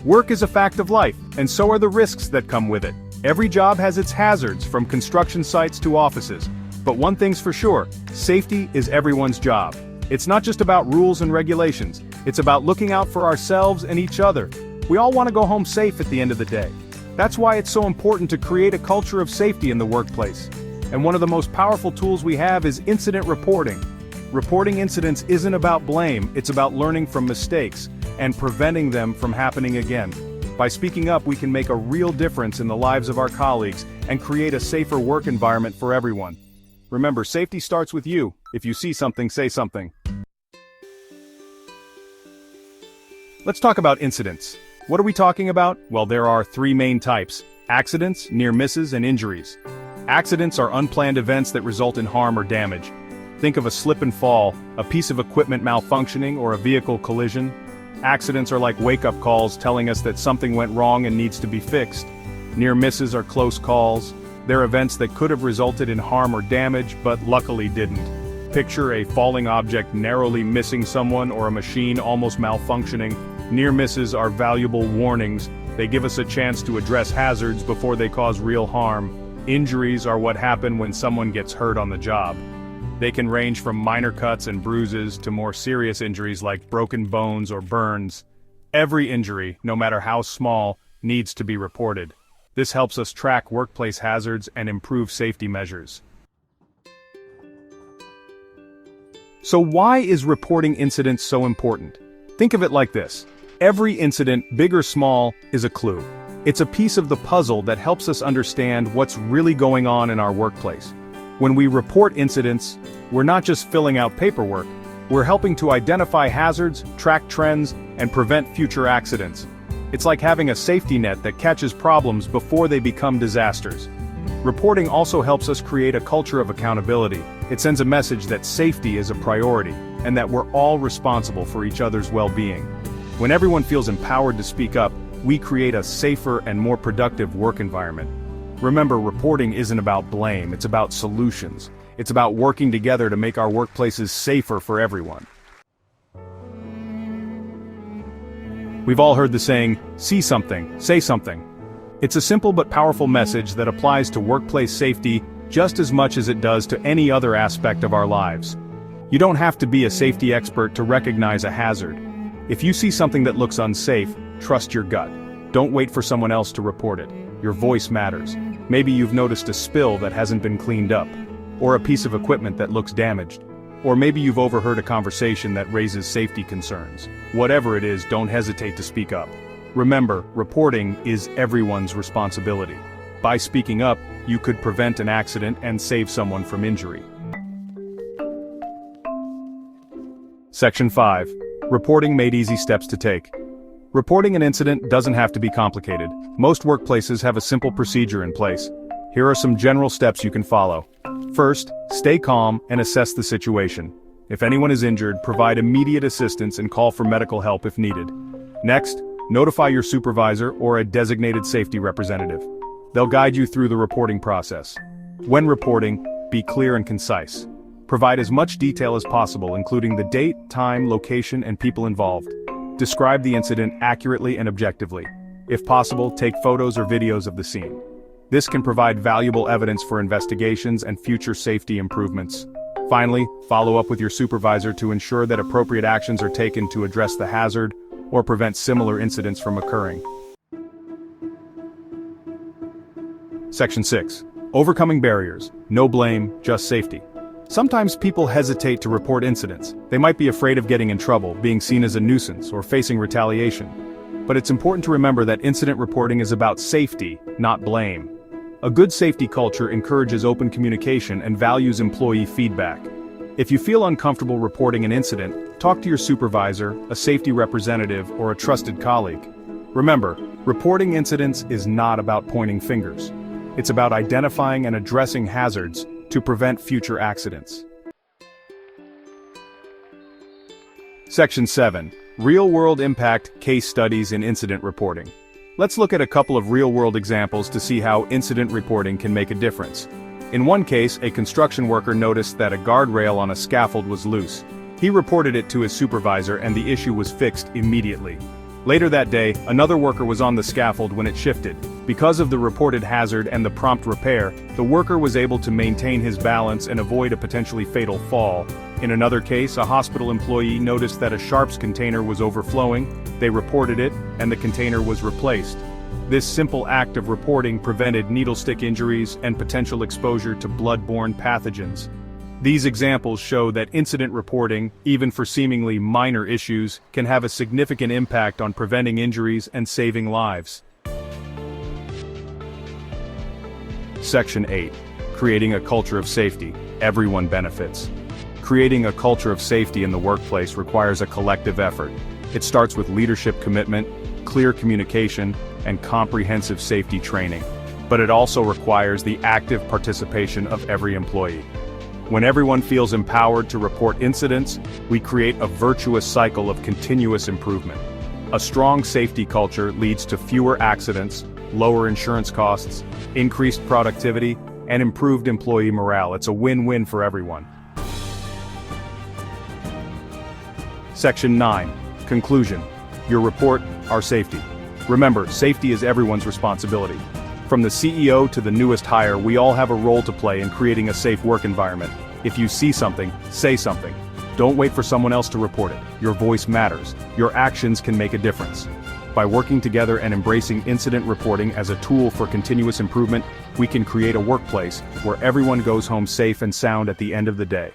Work is a fact of life, and so are the risks that come with it. Every job has its hazards, from construction sites to offices. But one thing's for sure, safety is everyone's job. It's not just about rules and regulations, it's about looking out for ourselves and each other. We all want to go home safe at the end of the day. That's why it's so important to create a culture of safety in the workplace. And one of the most powerful tools we have is incident reporting. Reporting incidents isn't about blame, it's about learning from mistakes and preventing them from happening again. By speaking up, we can make a real difference in the lives of our colleagues and create a safer work environment for everyone. Remember, safety starts with you. If you see something, say something. Let's talk about incidents. What are we talking about? Well, there are three main types: accidents, near misses, and injuries. Accidents are unplanned events that result in harm or damage. Think of a slip and fall, a piece of equipment malfunctioning, or a vehicle collision. Accidents are like wake-up calls telling us that something went wrong and needs to be fixed. Near misses are close calls. They're events that could have resulted in harm or damage, but luckily didn't. Picture a falling object narrowly missing someone or a machine almost malfunctioning. Near misses are valuable warnings. They give us a chance to address hazards before they cause real harm. Injuries are what happen when someone gets hurt on the job. They can range from minor cuts and bruises to more serious injuries like broken bones or burns. Every injury, no matter how small, needs to be reported. This helps us track workplace hazards and improve safety measures. So why is reporting incidents so important? Think of it like this. Every incident, big or small, is a clue. It's a piece of the puzzle that helps us understand what's really going on in our workplace. When we report incidents, we're not just filling out paperwork, we're helping to identify hazards, track trends, and prevent future accidents. It's like having a safety net that catches problems before they become disasters. Reporting also helps us create a culture of accountability. It sends a message that safety is a priority, and that we're all responsible for each other's well-being. When everyone feels empowered to speak up, we create a safer and more productive work environment. Remember, reporting isn't about blame, it's about solutions. It's about working together to make our workplaces safer for everyone. We've all heard the saying, see something, say something. It's a simple but powerful message that applies to workplace safety just as much as it does to any other aspect of our lives. You don't have to be a safety expert to recognize a hazard. If you see something that looks unsafe, trust your gut. Don't wait for someone else to report it. Your voice matters. Maybe you've noticed a spill that hasn't been cleaned up, or a piece of equipment that looks damaged, or maybe you've overheard a conversation that raises safety concerns. Whatever it is, don't hesitate to speak up. Remember, reporting is everyone's responsibility. By speaking up, you could prevent an accident and save someone from injury. Section 5. Reporting made easy steps to take. Reporting an incident doesn't have to be complicated. Most workplaces have a simple procedure in place. Here are some general steps you can follow. First, stay calm and assess the situation. If anyone is injured, provide immediate assistance and call for medical help if needed. Next, notify your supervisor or a designated safety representative. They'll guide you through the reporting process. When reporting, be clear and concise. Provide as much detail as possible, including the date, time, location, and people involved. Describe the incident accurately and objectively. If possible, take photos or videos of the scene. This can provide valuable evidence for investigations and future safety improvements. Finally, follow up with your supervisor to ensure that appropriate actions are taken to address the hazard or prevent similar incidents from occurring. Section 6. Overcoming barriers. No blame, just safety. Sometimes people hesitate to report incidents. They might be afraid of getting in trouble, being seen as a nuisance, or facing retaliation. But it's important to remember that incident reporting is about safety, not blame. A good safety culture encourages open communication and values employee feedback. If you feel uncomfortable reporting an incident, talk to your supervisor, a safety representative, or a trusted colleague. Remember, reporting incidents is not about pointing fingers. It's about identifying and addressing hazards to prevent future accidents. Section 7. Real-world impact case studies in incident reporting. Let's look at a couple of real-world examples to see how incident reporting can make a difference. In one case, a construction worker noticed that a guardrail on a scaffold was loose. He reported it to his supervisor and the issue was fixed immediately. Later that day, another worker was on the scaffold when it shifted. Because of the reported hazard and the prompt repair, the worker was able to maintain his balance and avoid a potentially fatal fall. In another case, a hospital employee noticed that a sharps container was overflowing. They reported it, and the container was replaced. This simple act of reporting prevented needle stick injuries and potential exposure to blood-borne pathogens. These examples show that incident reporting, even for seemingly minor issues, can have a significant impact on preventing injuries and saving lives. Section 8. Creating a culture of safety. Everyone benefits. Creating a culture of safety in the workplace requires a collective effort. It starts with leadership commitment, clear communication, and comprehensive safety training. But it also requires the active participation of every employee. When everyone feels empowered to report incidents, we create a virtuous cycle of continuous improvement. A strong safety culture leads to fewer accidents, lower insurance costs, increased productivity, and improved employee morale. It's a win-win for everyone. Section 9. Conclusion. Your report, our safety. Remember, safety is everyone's responsibility. From the CEO to the newest hire, we all have a role to play in creating a safe work environment. If you see something, say something. Don't wait for someone else to report it. Your voice matters. Your actions can make a difference. By working together and embracing incident reporting as a tool for continuous improvement, we can create a workplace where everyone goes home safe and sound at the end of the day.